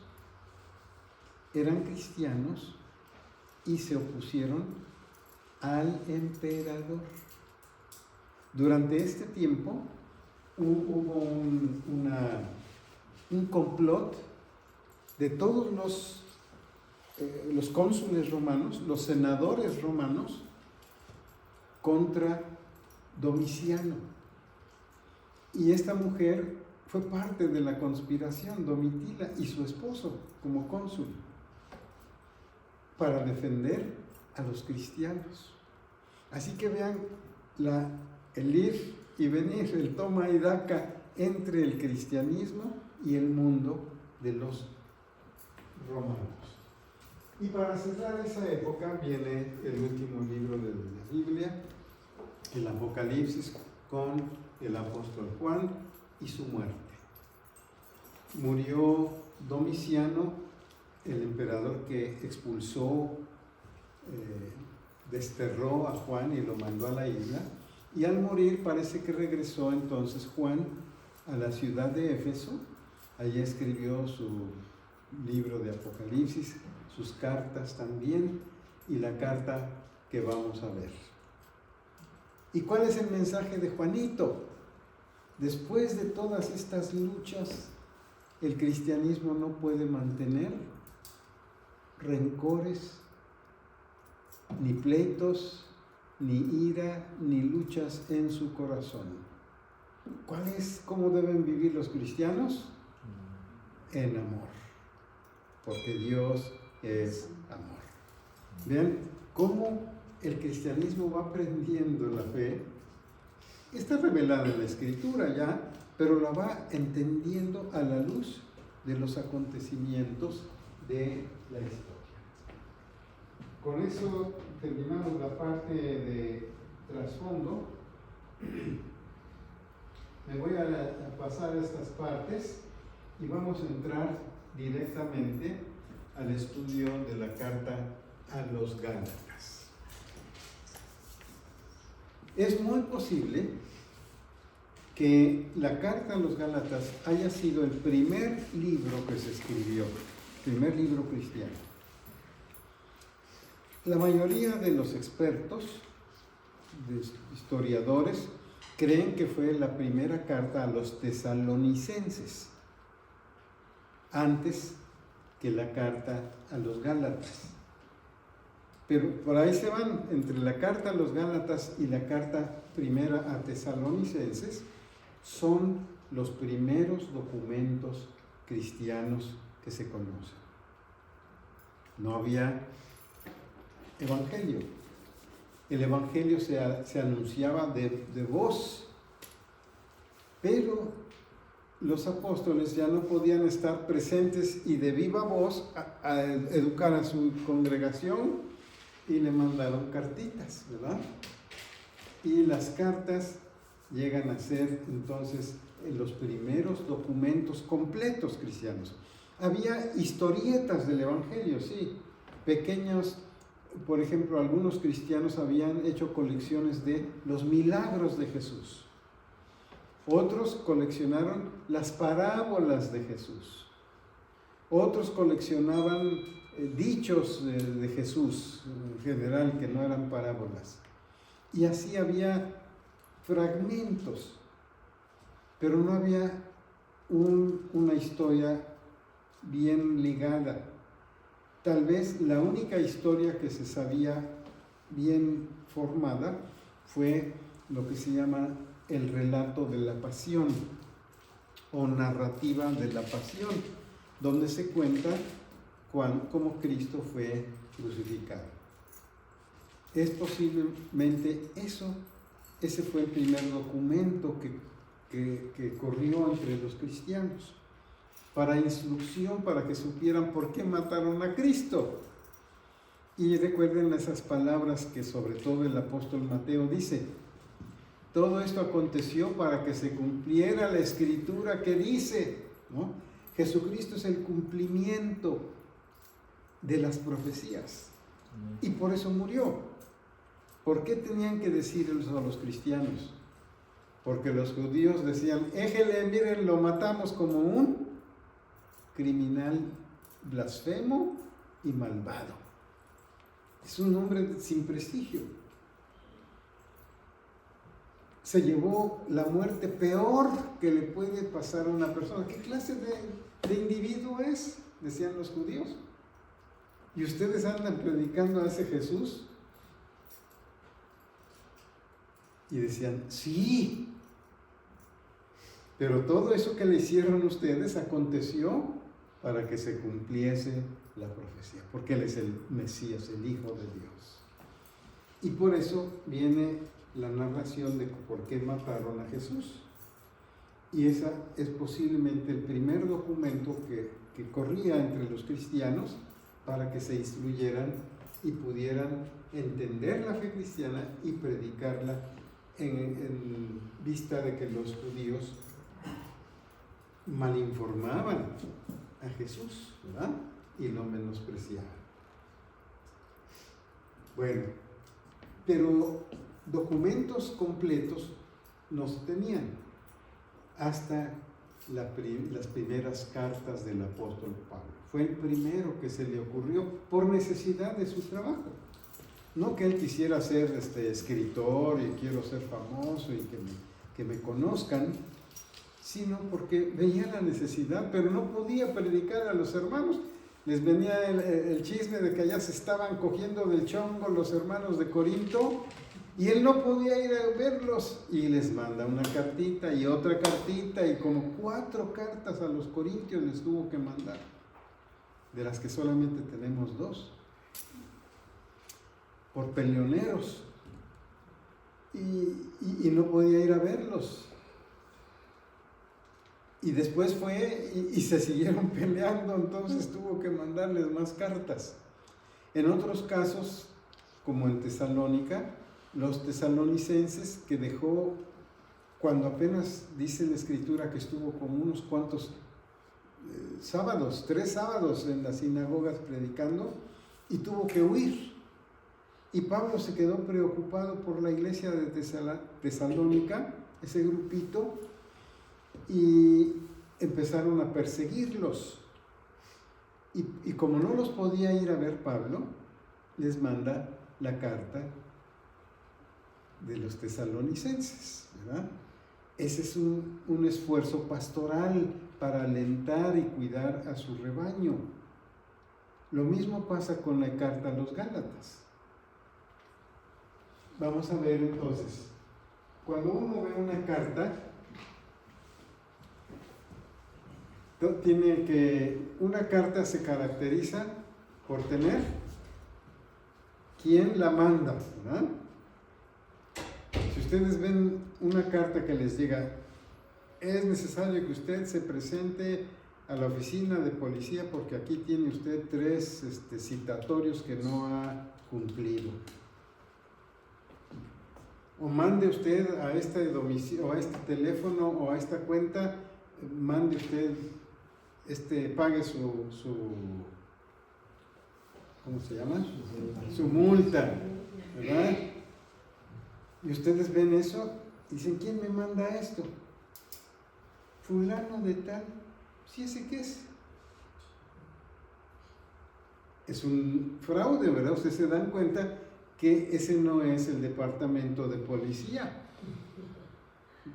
eran cristianos y se opusieron al emperador. Durante este tiempo hubo un complot de todos los cónsules romanos, los senadores romanos, contra Domiciano. Y esta mujer fue parte de la conspiración, Domitila y su esposo como cónsul, para defender a los cristianos. Así que vean el ir y venir, el toma y daca entre el cristianismo y el mundo de los romanos. Y para cerrar esa época viene el último libro de la Biblia, el Apocalipsis, con el apóstol Juan y su muerte. Murió Domiciano, el emperador que expulsó, desterró a Juan y lo mandó a la isla, y al morir parece que regresó entonces Juan a la ciudad de Éfeso. Allí escribió su libro de Apocalipsis, sus cartas también, y la carta que vamos a ver. ¿Y cuál es el mensaje de Juanito? Después de todas estas luchas, el cristianismo no puede mantener rencores, ni pleitos, ni ira, ni luchas en su corazón. ¿Cómo deben vivir los cristianos? En amor, porque Dios es amor. Vean cómo el cristianismo va aprendiendo la fe. Está revelada en la Escritura ya, pero la va entendiendo a la luz de los acontecimientos de la historia. Con eso terminamos la parte de trasfondo. Me voy a pasar estas partes y vamos a entrar directamente al estudio de la carta a los Gálatas. Es muy posible que la carta a los Gálatas haya sido el primer libro que se escribió, el primer libro cristiano. La mayoría de los expertos, de historiadores, creen que fue la primera carta a los tesalonicenses, antes que la carta a los Gálatas. Pero por ahí se van, entre la carta a los Gálatas y la carta primera a tesalonicenses, son los primeros documentos cristianos que se conocen. No había evangelio. El evangelio se anunciaba de voz, pero los apóstoles ya no podían estar presentes y de viva voz a educar a su congregación, y le mandaron cartitas, ¿verdad? Y las cartas llegan a ser entonces los primeros documentos completos cristianos. Había historietas del evangelio, sí, pequeños. Por ejemplo, algunos cristianos habían hecho colecciones de los milagros de Jesús. Otros coleccionaron las parábolas de Jesús. Otros coleccionaban dichos de Jesús, en general, que no eran parábolas. Y así había fragmentos, pero no había una historia bien ligada. Tal vez la única historia que se sabía bien formada fue lo que se llama el relato de la pasión o narrativa de la pasión, donde se cuenta cómo Cristo fue crucificado. Es posiblemente ese fue el primer documento que corrió entre los cristianos, para instrucción, para que supieran por qué mataron a Cristo. Y recuerden esas palabras que sobre todo el apóstol Mateo dice: todo esto aconteció para que se cumpliera la escritura que dice, ¿no? Jesucristo es el cumplimiento de las profecías, y por eso murió. ¿Por qué tenían que decirles a los cristianos? Porque los judíos decían: éjele, miren, lo matamos como un criminal blasfemo y malvado. Es un hombre sin prestigio. Se llevó la muerte peor que le puede pasar a una persona. ¿Qué clase de individuo es? Decían los judíos. Y ustedes andan predicando a ese Jesús. Y decían: sí, pero todo eso que le hicieron ustedes aconteció para que se cumpliese la profecía, porque Él es el Mesías, el Hijo de Dios. Y por eso viene la narración de por qué mataron a Jesús. Y esa es posiblemente el primer documento que corría entre los cristianos para que se instruyeran y pudieran entender la fe cristiana y predicarla en vista de que los judíos malinformaban a Jesús, ¿verdad? Y lo menospreciaban. Bueno, pero documentos completos no se tenían. hasta las primeras cartas del apóstol Pablo. Fue el primero que se le ocurrió por necesidad de su trabajo. No que él quisiera ser escritor y quiero ser famoso y que me conozcan, sino porque veía la necesidad, pero no podía predicar a los hermanos. Les venía el chisme de que allá se estaban cogiendo del chongo los hermanos de Corinto y él no podía ir a verlos, y les manda una cartita y otra cartita, y como 4 cartas a los corintios les tuvo que mandar, de las que solamente tenemos 2, por peleoneros, y no podía ir a verlos. Y después fue y se siguieron peleando, entonces tuvo que mandarles más cartas. En otros casos, como en Tesalónica, los tesalonicenses que dejó, cuando apenas dice la Escritura que estuvo como unos cuantos sábados, 3 sábados en las sinagogas predicando, y tuvo que huir. Y Pablo se quedó preocupado por la iglesia de Tesalónica, ese grupito, y empezaron a perseguirlos. Y como no los podía ir a ver Pablo, les manda la carta de los tesalonicenses, ¿verdad? Ese es un esfuerzo pastoral para alentar y cuidar a su rebaño. Lo mismo pasa con la carta a los Gálatas. Vamos a ver entonces, cuando uno ve una carta, una carta se caracteriza por tener quién la manda, ¿verdad? Si ustedes ven una carta que les diga, es necesario que usted se presente a la oficina de policía porque aquí tiene usted 3 citatorios que no ha cumplido. O mande usted a este domicilio, o a este teléfono, o a esta cuenta, mande usted, pague su ¿cómo se llama? Su multa, ¿verdad? Y ustedes ven eso y dicen, ¿quién me manda esto? Fulano de tal. ¿Sí ese qué es? Es un fraude, ¿verdad? Ustedes se dan cuenta que ese no es el departamento de policía.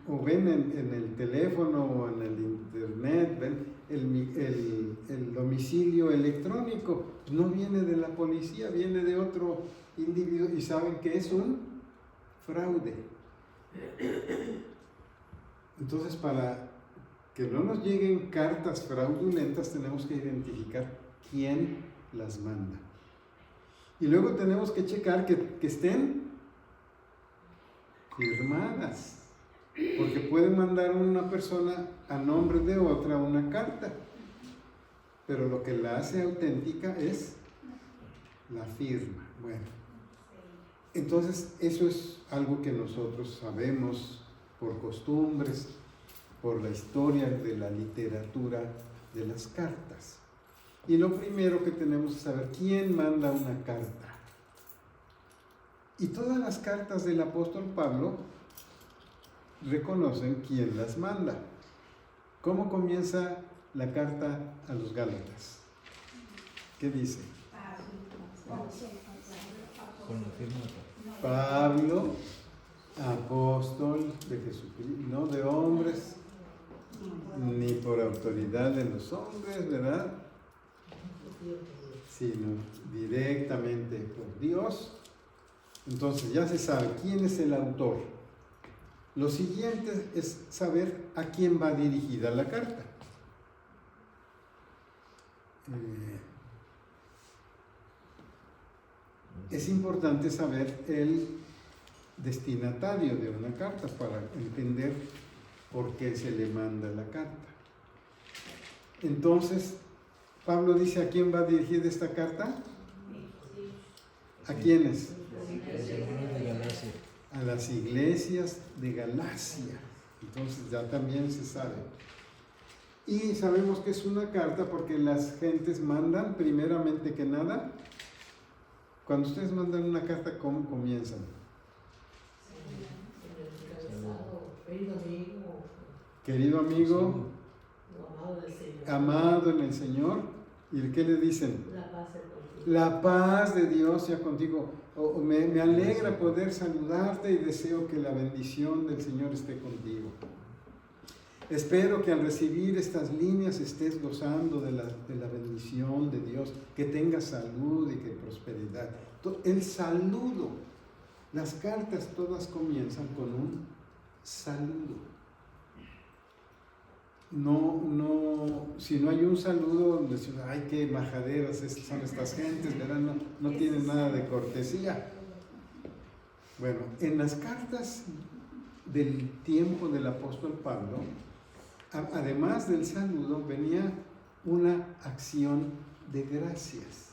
O ven en el teléfono o en el internet, ven el domicilio electrónico. No viene de la policía, viene de otro individuo, y saben que es un fraude. Entonces, para que no nos lleguen cartas fraudulentas, tenemos que identificar quién las manda. Y luego tenemos que checar que estén firmadas, porque puede mandar una persona a nombre de otra una carta, pero lo que la hace auténtica es la firma. Bueno, entonces eso es algo que nosotros sabemos por costumbres, por la historia de la literatura de las cartas. Y lo primero que tenemos que saber, ¿quién manda una carta? Y todas las cartas del apóstol Pablo reconocen quién las manda. ¿Cómo comienza la carta a los Gálatas? ¿Qué dice? Con la firma. Pablo, apóstol de Jesucristo, no de hombres, ni por autoridad de los hombres, ¿verdad? Sino directamente por Dios. Entonces ya se sabe quién es el autor. Lo siguiente es saber a quién va dirigida la carta. Es importante saber el destinatario de una carta para entender por qué se le manda la carta. Entonces, Pablo dice a quién va dirigida esta carta. ¿A quiénes? A las iglesias de Galacia. Entonces ya también se sabe. Y sabemos que es una carta porque las gentes mandan primeramente que nada. Cuando ustedes mandan una carta, ¿cómo comienzan? querido amigo, Amado del Señor. amado en el Señor, ¿y qué le dicen? La paz es contigo. La paz de Dios sea contigo. Me alegra poder saludarte y deseo que la bendición del Señor esté contigo. Espero que al recibir estas líneas estés gozando de la bendición de Dios, que tengas salud y que prosperidad. El saludo, las cartas todas comienzan con un saludo. No, si no hay un saludo, decimos, ay, qué majaderas son estas gentes, ¿verdad? No tienen nada de cortesía. Bueno, en las cartas del tiempo del apóstol Pablo, además del saludo, venía una acción de gracias.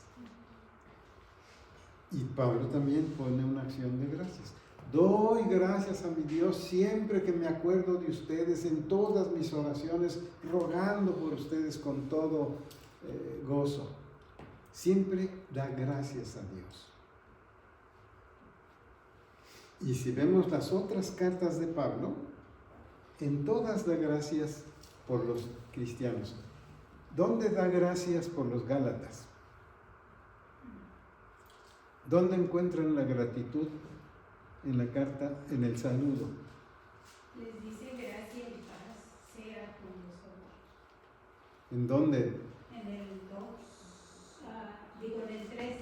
Y Pablo también pone una acción de gracias. Doy gracias a mi Dios siempre que me acuerdo de ustedes en todas mis oraciones, rogando por ustedes con todo gozo. Siempre da gracias a Dios. Y si vemos las otras cartas de Pablo, en todas da gracias por los cristianos. ¿Dónde da gracias por los gálatas? ¿Dónde encuentran la gratitud? En la carta, en el saludo. Les dice gracia y paz sea con nosotros. ¿En dónde? En el 2, en el 3,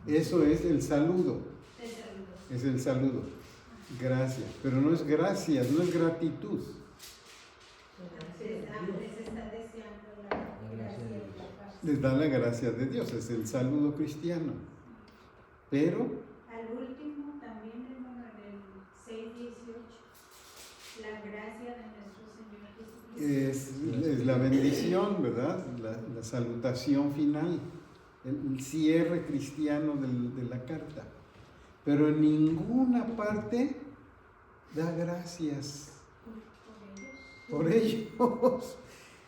Eso es el saludo. el saludo. Es el saludo. Gracias. Pero no es gracias, no es gratitud. Les está deseando la gracia y la paz. Les da la gracia de Dios, es el saludo cristiano. Pero Al último, también hermano, en el 6:18, la gracia de nuestro Señor Jesucristo. es la bendición, ¿verdad? La salutación final, el cierre cristiano de la carta. Pero en ninguna parte da gracias por ellos.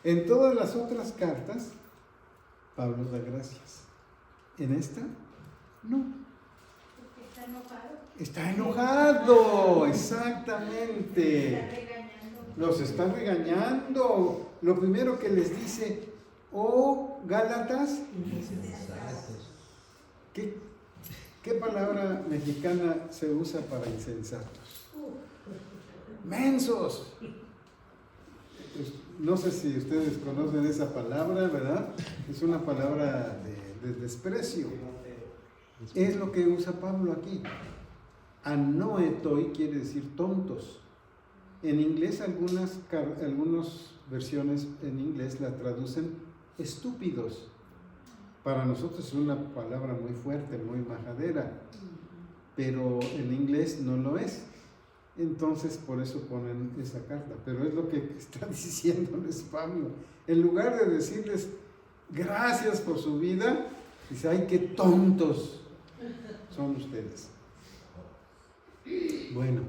En todas las otras cartas, Pablo da gracias. En esta, no. Porque está enojado. Está enojado, Está exactamente. regañando. Los está regañando. Lo primero que les dice, oh Gálatas, ¿qué palabra mexicana se usa para insensatos? Mensos. No sé si ustedes conocen esa palabra, ¿verdad? Es una palabra de desprecio. Es lo que usa Pablo aquí. Anoetoi quiere decir tontos. En inglés algunas versiones en inglés la traducen estúpidos. Para nosotros es una palabra muy fuerte, muy majadera, pero en inglés no lo es. Entonces por eso ponen esa carta. Pero es lo que está diciéndoles Pablo. En lugar de decirles gracias por su vida, dice, ay, qué tontos son ustedes. Bueno,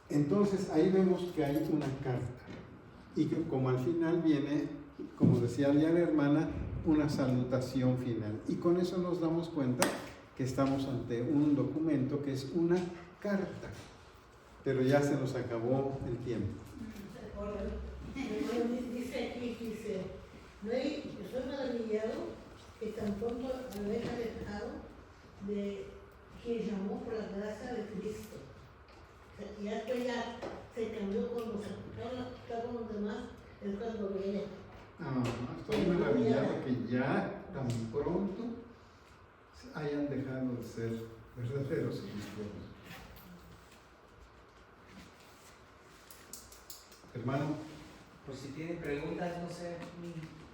entonces ahí vemos que hay una carta y que como al final viene, como decía ya la hermana, una salutación final. Y con eso nos damos cuenta que estamos ante un documento que es una carta. Pero ya se nos acabó el tiempo. Dice aquí, estoy maravillado que tan pronto haber alejado de quien llamó por la gracia de Cristo. Ya después ya se cambió cuando se escuchaba con los demás, es cuando viene. Estoy maravillado que ya tan pronto hayan dejado de ser verdaderos cristianos. Hermano, Pues si tienen preguntas, no sé,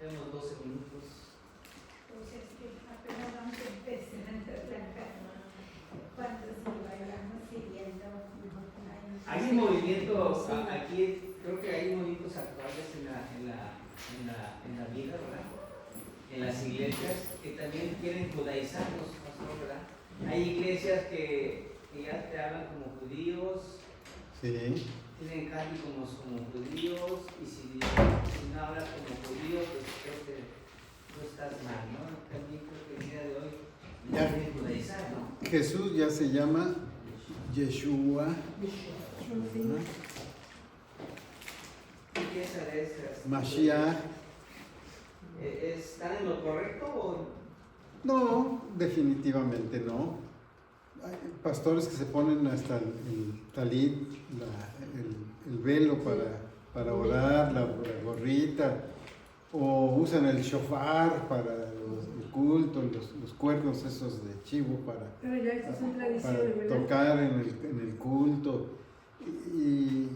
tenemos 12 minutos. Pues es que apenas vamos a empezar la carta. Cuando si vayamos siguiendo. Hay un movimiento, aquí creo que hay movimientos actuales en la vida, ¿verdad? En las iglesias que también quieren judaizarlos, pastor, ¿verdad? Hay iglesias que ya te hablan como judíos, sí. tienen casi como judíos, y si no hablas como judío, pues creo que tú estás mal, ¿no? También creo que el día de hoy ya quieren judaizar, ¿no? Jesús ya se llama Yeshua. piensa de esas? Mashiach. ¿Están en lo correcto o...? No, definitivamente no. Hay pastores que se ponen hasta el talit, el velo para orar, la gorrita, o usan el shofar para el culto, los cuernos esos de chivo Pero ya estas son para tradiciones, ¿verdad? tocar en el culto. Y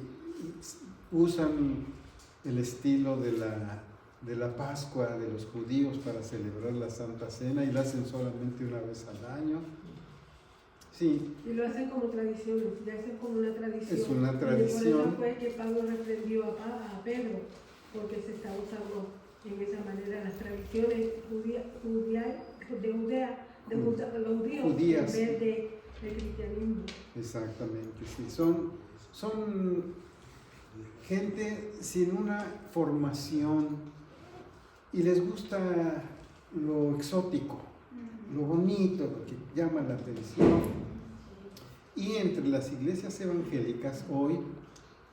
usan el estilo de la Pascua de los judíos para celebrar la Santa Cena y la hacen solamente una vez al año. Sí, Y lo hacen como tradición, ya es como una tradición. es una Y por tradición. eso fue que Pablo reprendió a Pedro, porque se está usando en esa manera las tradiciones de los judíos Judías. en vez de cristianismo. Exactamente, sí. Son gente sin una formación y les gusta lo exótico, lo bonito, lo que llama la atención. Y entre las iglesias evangélicas hoy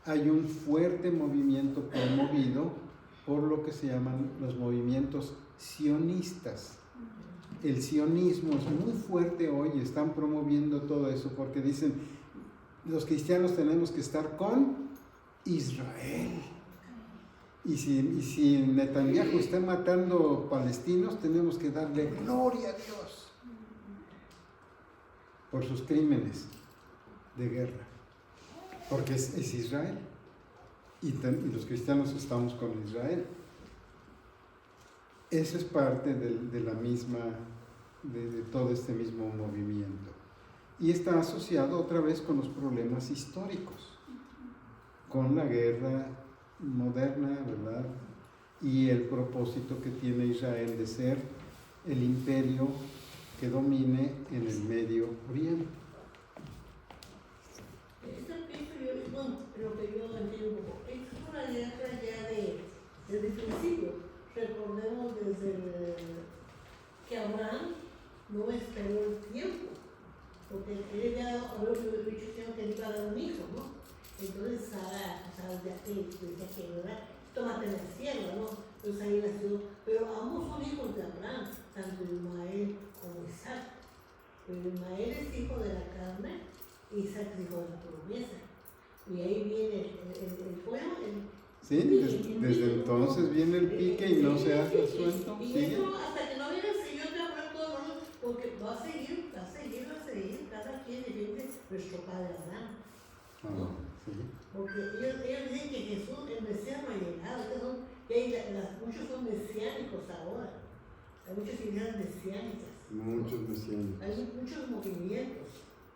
hay un fuerte movimiento promovido por lo que se llaman los movimientos sionistas. El sionismo es muy fuerte hoy y están promoviendo todo eso porque dicen, los cristianos tenemos que estar con Israel. Y si Netanyahu está matando palestinos, tenemos que darle gloria a Dios por sus crímenes de guerra, porque es Israel. Y los cristianos estamos con Israel. Eso es parte de la misma, de todo este mismo movimiento. Y está asociado otra vez con los problemas históricos, con la guerra moderna, ¿verdad? Y el propósito que tiene Israel de ser el imperio que domine en el Medio Oriente. Lo que yo entiendo, es una guerra ya desde el principio. Recordemos que Abraham no esperó el tiempo, porque él ya habló dicho que él iba a dar un hijo, ¿no? Entonces Sara ya que decía que, ¿verdad? Tómate la sierva, ¿no? Entonces ahí nació, pero ambos son hijos de Abraham, tanto Ismael como Isaac. Pero Ismael es hijo de la carne, Isaac es hijo de la promesa. Y ahí viene el fuego. Sí, desde entonces viene el pique y no se ha resuelto. Y ¿Sigue? eso hasta que no venga el Señor de Abraham todo el mundo, porque va a seguir, cada quien defiende nuestro padre Abraham. ¿No? Sí. Porque ellos dicen que Jesús, el Mesías, no ha llegado. Muchos son mesiánicos ahora. Hay muchas ideas mesiánicas. Muchos mesiánicos. Hay muchos movimientos.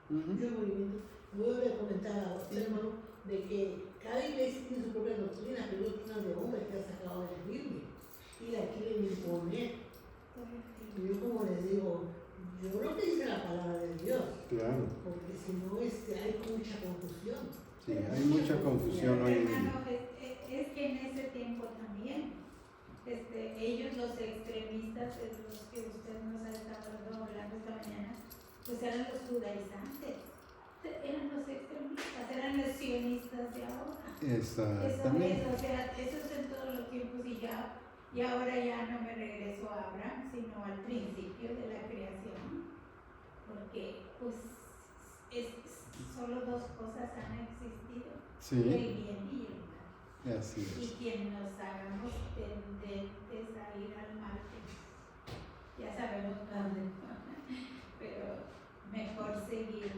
Muchos movimientos. Voy a comentar a usted, hermano, de que cada iglesia tiene su propia doctrina, pero es doctrina de hombre que ha sacado de la Biblia. Y la quieren imponer. Y yo, como les digo, yo creo que dice la palabra de Dios. Claro. Porque si no, hay mucha confusión. Sí, hay mucha confusión hoy en día. Hermano, es que en ese tiempo también, ellos los extremistas, de los que usted nos ha estado hablando esta mañana, pues eran los judaizantes, eran los extremistas, eran los sionistas de ahora. Exactamente. Eso es en todos los tiempos y ahora ya no me regreso a Abraham, sino al principio de la creación, porque pues solo dos cosas han existido, Sí. el bien y el mal. Así Y es. quien nos hagamos tendentes a ir al mal, ya sabemos dónde, pero mejor seguir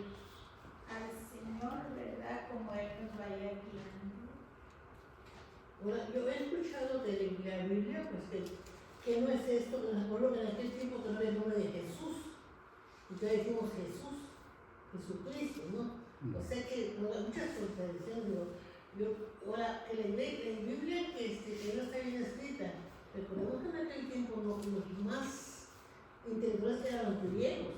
al Señor, ¿verdad? Como Él nos vaya guiando. Ahora, yo he escuchado de la Biblia, pues que no es esto, me acuerdo que en aquel tiempo que no era el nombre de Jesús, y todavía decimos Jesús, Jesucristo, ¿no? O sea que muchas contradicciones, ahora, en la Biblia que no está bien escrita, recordemos que en aquel tiempo los más intelectuales eran los griegos,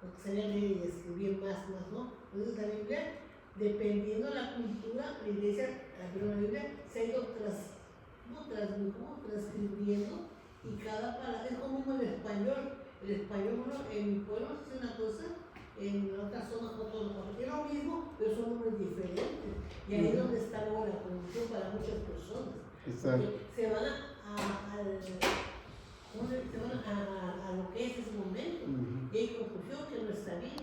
porque sabían leer y escribir más, ¿no? Entonces la Biblia, dependiendo de la cultura, la iglesia, la Biblia se ha ido transcribiendo y cada palabra es como el español. El español, bueno, en mi pueblo es una cosa, en otras zonas otros nombres. Es lo mismo, pero son nombres diferentes. Y ahí es donde está luego la confusión para muchas personas. Exacto. Porque se van a lo que es ese momento. Ujú. Y hay confusión que no está bien.